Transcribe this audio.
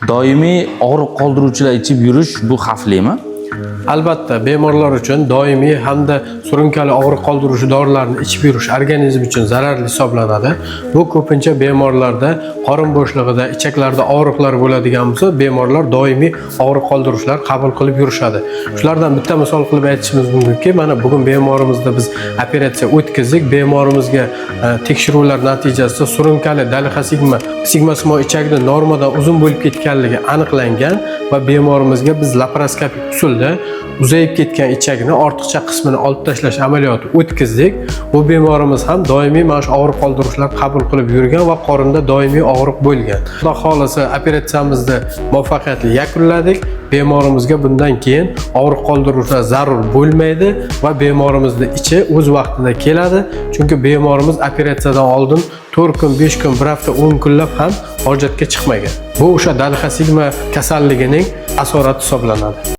Doimiy og'riq qoldiruvchilar ichib yurish bu xavflimi? Albatta, bemorlar uchun doimiy hamda surunkali og'riq qoldiruvchi dorilarni ichib yurish organizm uchun zararli hisoblanadi. Bu ko'pincha bemorlarda qorin bo'shlig'ida, ichaklarda og'riqlar bo'ladigan bo'lsa, bemorlar doimiy og'riq qoldiruvchilar qabul qilib yurishadi. Shulardan bitta misol qilib aytishimiz mumkinki, mana bugun bemorimizda biz operatsiya o'tkazdik. Bemorimizga tekshiruvlar natijasida surunkali dalixa sigma ichakda normadan uzun bo'lib ketganligi aniqlangan va bemorimizga biz laparoskopik usulda uzayib ketgan ichakni ortiqcha qismini olib tashlash amaliyoti o'tkazdik. Bu bemorimiz ham doimiy mana shu og'riq qoldiruvchilar qabul qilib yurgan va qorinda doimiy og'riq bo'lgan. Xudo xolasa operatsiyamizni muvaffaqiyatli yakunladik. Bemorimizga bundan keyin og'riq qoldiruvchilar zarur bo'lmaydi va bemorimizning ichi o'z vaqtida keladi. Chunki bemorimiz operatsiyadan oldin 4 kun, 5 kun, 1 hafta, 10 kunlab ham hojatga chiqmagan. Bu o'sha dalixa sigma kasalligining asorati hisoblanadi.